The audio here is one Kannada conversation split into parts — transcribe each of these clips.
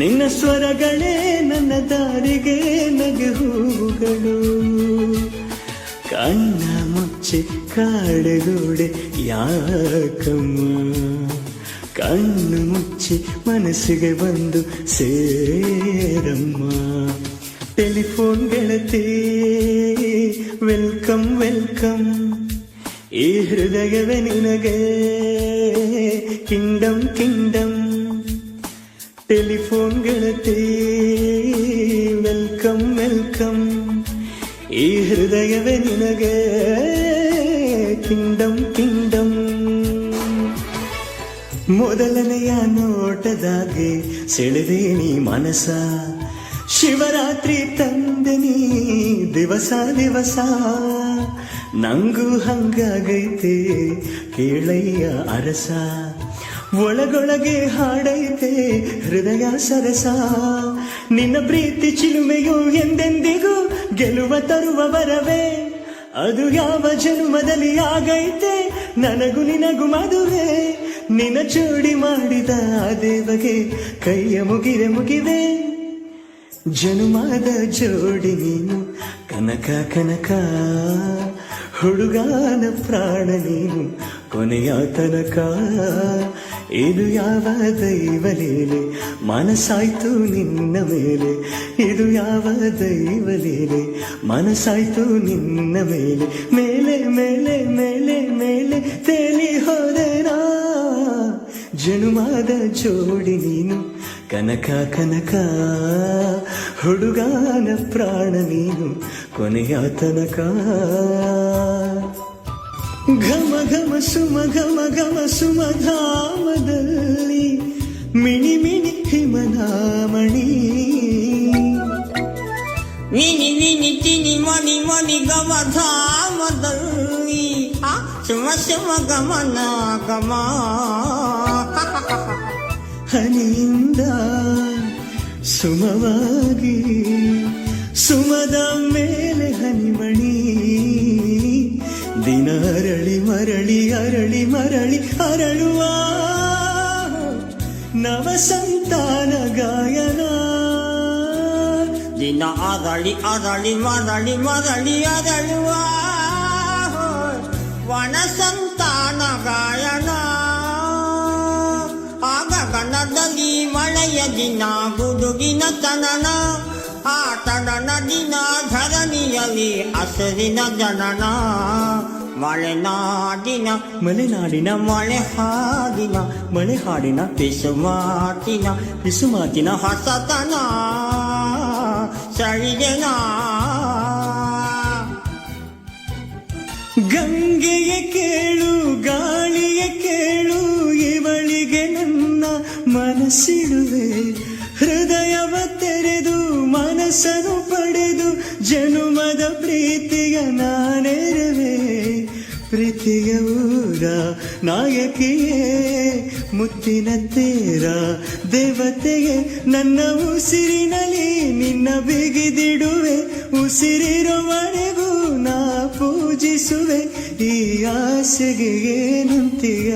ನಿನ್ನ ಸ್ವರಗಳೇ ನನ್ನ ದಾರಿಗೆ ನಗೆ ಹೂಗಳು. ಕಣ್ಣ ಮುಚ್ಚಿ ಕಾಡಗೂಡೆ ಯಾಕಮ್ಮ, ಕಣ್ಣು ಮುಚ್ಚಿ ಮನಸ್ಸಿಗೆ ಬಂದು ಸೇರಮ್ಮ. ಟೆಲಿಫೋನ್ ಗೆಳತಿ ವೆಲ್ಕಮ್ ವೆಲ್ಕಮ್, ಈ ಹೃದಯವೇ ನಿನಗೆ ಕಿಂಗ್ಡಮ್ ಕಿಂಗ್ಡಮ್. ಟೆಲಿಫೋನ್ ಗೆಳತಿ ವೆಲ್ಕಮ್ ವೆಲ್ಕಮ್, ಈ ಹೃದಯವೇ ನಿನಗೆ ಕಿಂಗ್ಡಮ್ ಕಿಂಗ್ಡಮ್. ಮೊದಲನೆಯ ನೋಟದಾಗೆ ಸೆಳೆದೆ ನೀ ಮನಸ, ಶಿವರಾತ್ರಿ ತಂದೆ ನೀ ದಿವಸ ದಿವಸ. ನಂಗೂ ಹಂಗಾಗೈತೆ ಕೇಳಯ್ಯ ಅರಸ, ಒಳಗೊಳಗೆ ಹಾಡೈತೆ ಹೃದಯ ಸರಸ. ನಿನ್ನ ಪ್ರೀತಿ ಚಿಲುಮೆಯು ಎಂದೆಂದಿಗೂ ಗೆಲುವ ತರುವ ಬರವೇ, ಅದು ಯಾವ ಜನ್ಮದಲ್ಲಿ ಆಗೈತೆ ನನಗೂ ನಿನಗೂ ಮದುವೆ. ನಿನ್ನ ಜೋಡಿ ಮಾಡಿದ ದೇವಗೆ ಕೈಯ ಮುಗಿವೆ. ಜನುಮದ ಜೋಡಿ ನೀನು ಕನಕ ಕನಕ, ಹುಡುಗಾನ ಪ್ರಾಣ ನೀನು ಕೊನೆಯ ತನಕ. ಇದು ಯಾವ ದೈವ ಲೀಲೆ ಮನಸ್ಸಾಯ್ತು ನಿನ್ನ ಮೇಲೆ, ಇದು ಯಾವ ದೈವ ಲೀಲೆ ಮನಸ್ಸಾಯ್ತು ನಿನ್ನ ಮೇಲೆ. ಮೇಲೆ ಮೇಲೆ ಮೇಲೆ ಮೇಲೆ ತೇಲಿ ಹೋದೆನಾ, ಜನುಮದ ಜೋಡಿ ನೀನು ಕನಕ ಕನಕ, ಹುಡುಗಾನ ಪ್ರಾಣ ನೀನು ಕೊನೆಯ ತನಕ. ಘಮ ಘಮ ಸುಮ ಘಮ ಘಮ ಸುಮಧಾಮದಲ್ಲಿ ಮಿಣಿ ಮಿಣಿ ಹಿಮನಾಮಣಿ. ವಿನಿ ವಿನಿ ತಿನಿ ಮನಿ ಮನಿ ಗಮ ಧಾಮದಲ್ಲಿ ಸುಮ ಸುಮ ಗಮನ ಗಮ. ಹನಿಯಿಂದ ಸುಮವಾಗಿ ಸುಮದ ಮೇಲೆ ಹನಿಮಣಿ. ದಿನ ಅರಳಿ ಮರಳಿ ಅರಳಿ ಮರಳಿ ಅರಳುವ ನವ ಸಂತಾನ ಗಾಯನ. ದಿನ ಅರಳಿ ಅರಳಿ ಮರಳಿ ಮರಳಿ ಅರಳುವ ವನ ಸಂತಾನ ಗಾಯನ. ಆಗ ಗಣದಲ್ಲಿ ಮಳೆಯ ದಿನ ಗುಡುಗಿನ ತನನ, ಆ ತಡನ ದಿನ ಧರಣಿಯಲ್ಲಿ ಹಸಿರಿನ ಜನನ. ಮಲೆನಾಡಿನ ಮಲೆನಾಡಿನ ಮಳೆ ಹಾಡಿನ ಮಳೆ ಹಾಡಿನ ಪಿಸುಮಾತಿನ ಪಿಸುಮಾತಿನ ಹೊಸತನ ಸರಿಗೆನ. ಗಂಗೆಯ ಕೇಳು ಗಾಳಿಯ ಕೇಳು, ಇವಳಿಗೆ ನನ್ನ ಮನಸ್ಸಿಡುವೆ. ಹೃದಯವ ತೆರೆದು ಮನಸ್ಸನ್ನು ಪಡೆದು ಜನುಮದ ಪ್ರೀತಿಯ ನಾನೆರವೆ. ಪ್ರೀತಿಯ ಊರ ನಾಯಕಿಯೇ ಮುತ್ತಿನ ತೇರ ದೇವತೆಗೆ, ನನ್ನ ಉಸಿರಿನಲ್ಲಿ ನಿನ್ನ ಬಿಗಿದಿಡುವೆ. ಉಸಿರಿರುವವರೆಗೂ ನಾ ಪೂಜಿಸುವೆ. ಈ ಆಸೆಗೆ ಏನಂತೀಯ,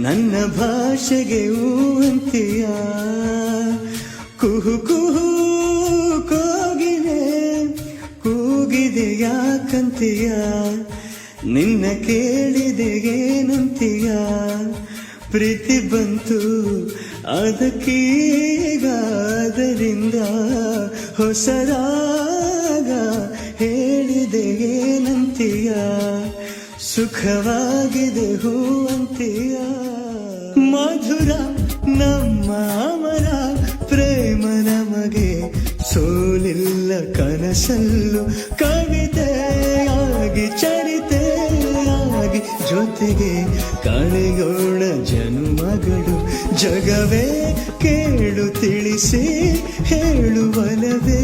ನನ್ನ ಭಾಷೆಗೆ ಹೂವಂತೀಯ. ಕುಹು ಕುಹು ಕೋಗಿಲೆ ಕೂಗಿದೆ ಯಾಕಂತೀಯ, ನಿನ್ನ ಕೇಳಿದೆ ಏನಂತೀಯ. ಪ್ರೀತಿ ಬಂತು ಅದಕ್ಕೀಗ, ಅದರಿಂದ ಹೊಸರಾಗ ಹೇಳಿದೆ ಏನಂತೀಯ. ಸುಖವಾಗಿದೆ ಹೂವಂತೀಯ. ಮಧುರ ನಮ್ಮ ಅಮರ ಪ್ರೇಮ ನಮಗೆ ಸೋಲಿಲ್ಲ ಕನಸಲ್ಲು. ಕವಿತೆಯಾಗಿ ಚರಿತೆಯಾಗಿ ಜೊತೆಗೆ ಕಳೆಯೋಣ ಜನುಮಗಳು. ಜಗವೇ ಕೇಳು ತಿಳಿಸಿ ಹೇಳುವಲವೇ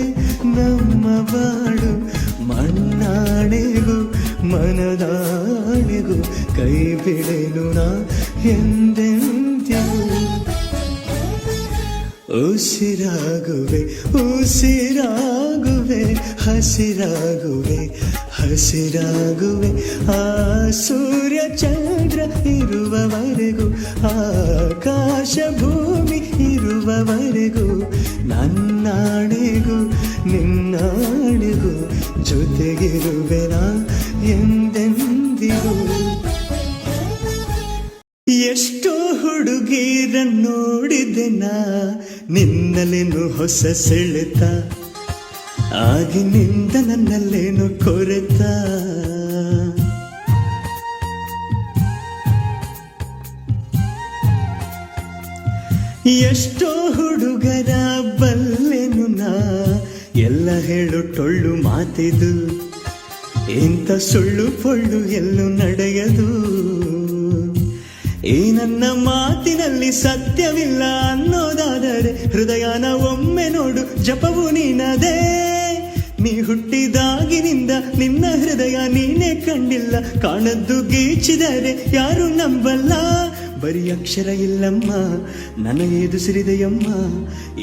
ನಮ್ಮ ಬಾಳು. ಮನ್ನಾಣೆಗೂ ಮನದಾಣೆಗೂ ಕೈ ಬಿಡೆನು ನಾ ಎಂದೆಂದಿಗೂ. ಉಸಿರಾಗುವೆ ಉಸಿರಾಗುವೆ ಹಸಿರಾಗುವೆ ಹಸಿರಾಗುವೆ ಆ ಸೂರ್ಯ ಚಂದ್ರ ಇರುವವರೆಗೂ, ಆಕಾಶ ಭೂಮಿ ಇರುವವರೆಗೂ, ನನ್ನಾಣೆಗೂ ನಿನ್ನಾಣೆಗೂ ಜೊತೆಗಿರುವೆನಾ ಎಂದೆಂದಿಗೂ. ಎಷ್ಟೋ ಹುಡುಗಿರ ನೋಡಿದೆ ನಾ, ನಿನ್ನಲ್ಲೇನು ಹೊಸ ಸೆಳೆತ, ಆಗಿನಿಂದ ನನ್ನಲ್ಲೇನು ಕೊರೆತ. ಎಷ್ಟೋ ಹುಡುಗರ ಬಲ್ಲೆನು ನಾ, ಎಲ್ಲ ಹೇಳು ಟೊಳ್ಳು ಮಾತಿದು, ಇಂಥ ಸುಳ್ಳು ಪೊಳ್ಳು ಎಲ್ಲೂ ನಡೆಯದು. ಈ ನನ್ನ ಮಾತಿನಲ್ಲಿ ಸತ್ಯವಿಲ್ಲ ಅನ್ನೋದಾದರೆ, ಹೃದಯನ ಒಮ್ಮೆ ನೋಡು ಜಪವು ನೀನದೇ. ನೀ ಹುಟ್ಟಿದಾಗಿನಿಂದ ನಿನ್ನ ಹೃದಯ ನೀನೇ ಕಂಡಿಲ್ಲ, ಕಾಣದ್ದು ಗೀಚಿದರೆ ಯಾರು ನಂಬಲ್ಲ. ಬರೀ ಅಕ್ಷರ ಇಲ್ಲಮ್ಮ ನನ್ನ ಎದುಸಿರಿದೆಯಮ್ಮ,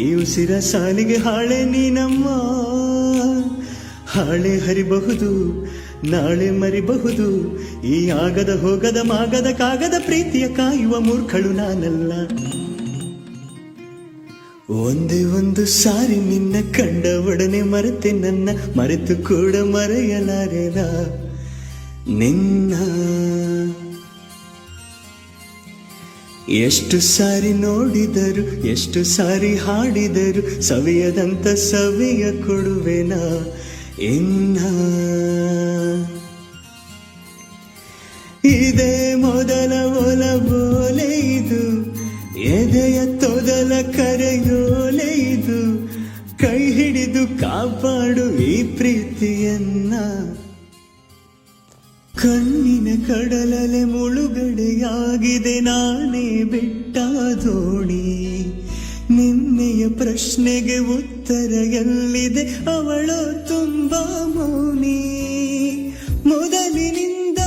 ಈ ಉಸಿರ ಸಾಲಿಗೆ ಹಾಳೆ ನೀನಮ್ಮ. ಹಾಳೆ ಹರಿಬಹುದು ನಾಳೆ ಮರಿಬಹುದು, ಈ ಆಗದ ಹೋಗದ ಮಾಗದ ಕಾಗದ ಪ್ರೀತಿಯ ಕಾಯುವ ಮೂರ್ಖಳು ನಾನಲ್ಲ. ಒಂದೇ ಒಂದು ಸಾರಿ ನಿನ್ನ ಕಂಡ ಒಡನೆ ಮರೆತೆ ನನ್ನ, ಮರೆತು ಕೂಡ ಮರೆಯಲಾರೆನ ನಿನ್ನ. ಎಷ್ಟು ಸಾರಿ ನೋಡಿದರು ಎಷ್ಟು ಸಾರಿ ಹಾಡಿದರು, ಸವಿಯದಂತ ಸವಿಯ ಕೊಡುವೆನಾ ಇನ್ನ. ಇದೇ ಮೊದಲ ಒಲಬೋಲೆ ಇದು, ಎದೆಯ ತೊದಲ ಕರೆಯೋಲೆ ಇದು, ಕೈ ಹಿಡಿದು ಕಾಪಾಡು ಈ ಪ್ರೀತಿಯನ್ನ. ಕಣ್ಣಿನ ಕಡಲಲೆ ಮುಳುಗಡೆಯಾಗಿದೆ ನಾನೇ ಬಿಟ್ಟ ದೋಣಿ, ನಿನ್ನೆಯ ಪ್ರಶ್ನೆಗೆ ಉತ್ತರ ಎಲ್ಲಿದೆ ಅವಳು ತುಂಬಾ ಮೌನಿ. ಮೊದಲಿನಿಂದ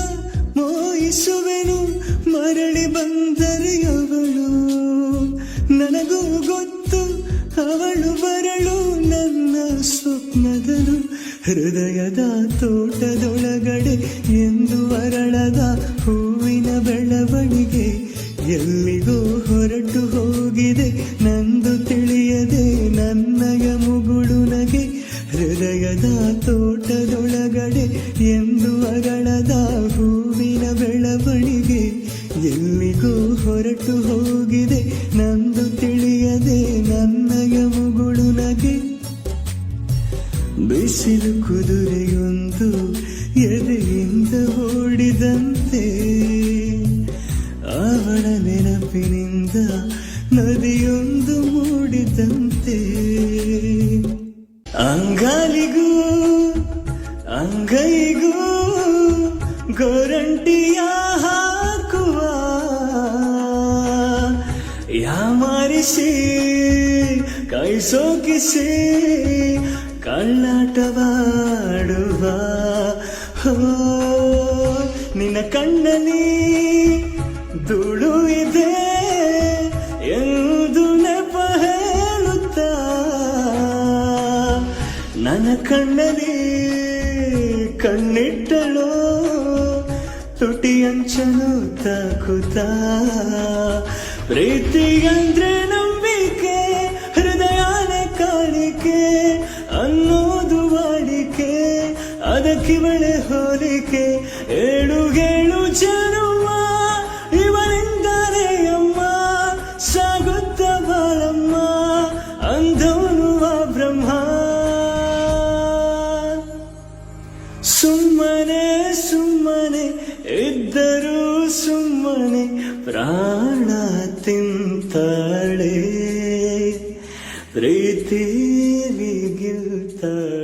ಮೋಹಿಸುವೆನು ಮರಳಿ ಬಂದರೆ ಅವಳು, ನನಗೂ ಗೊತ್ತು ಅವಳು ಬರಳು ನನ್ನ ಸ್ವಪ್ನದಳು. ಹೃದಯದ ತೋಟದೊಳಗಡೆ ಎಂದು ಅರಳದ ಹೂವಿನ ಬೆಳವಣಿಗೆ, ಎಲ್ಲಿಗೋ ಹೊರಟು ಹೋಗಿದೆ ನಂದು ತಿಳಿಯದೆ ನನ್ನಯ ಮುಗುಳು ನಗೆ. ಹೃದಯದ ತೋಟದೊಳಗಡೆ ಎಂದು ಅರಳದ ಹೂವಿನ ಬೆಳವಣಿಗೆ, ಎಲ್ಲಿಗೋ ಹೊರಟು ಹೋಗಿದೆ ನಂದು ತಿಳಿಯದೆ ನನ್ನಯ ಮುಗುಳು ನಗೆ. ಬಿಸಿಲು ಕುದುರೆಯೊಂದು ಎದೆಯಿಂದ ಓಡಿದಂತೆ, ಅವಳ ನೆನಪಿನಿಂದ ನದಿಯೊಂದು ಮೂಡಿದಂತೆ. ಅಂಗಾಲಿಗೂ ಅಂಗೈಗೂ ಗೋರಂಟಿಯ ಹಾಕುವ, ಯಾಮಾರಿಸಿ ಕೈ ಸೋಕಿಸಿ ಕಳ್ಳಾಟವಾಡುವ. ನಿನ್ನ ಕಣ್ಣಲ್ಲಿ ಧೂಳು ಇದೆ ಎಂದು ನೆಪ ಹೇಳುತ್ತಾ, ನನ್ನ ಕಣ್ಣಲ್ಲಿ ಕಣ್ಣಿಟ್ಟಳು ತುಟಿಯಂಚನು ತಾಕುತ್ತಾ. ಪ್ರೀತಿ ಅಂದ್ರೆ ನಂಬಿಕೆ, ಹೃದಯನೇ ಕಾಣಿಕೆ ಅನ್ನೋದು ವಾಡಿಕೆ, ಅದಕ್ಕಿವಳೆ ಹೋಲಿಕೆ. ಏಳು ಏಳು ಜನುಮ ಇವರಿಂದಲೇ ಅಮ್ಮ, ಸಾಗುತ್ತ ಬಾಳಮ್ಮ ಅಂದವನು ಆ ಬ್ರಹ್ಮ. ಸುಮ್ಮನೆ ಸುಮ್ಮನೆ ಇದ್ದರೂ ಸುಮ್ಮನೆ ಪ್ರಾಣ ತಿಂತಾಳೆ, ಪ್ರೀತಿಲಿ ಗೆಲ್ತಾಳೆ.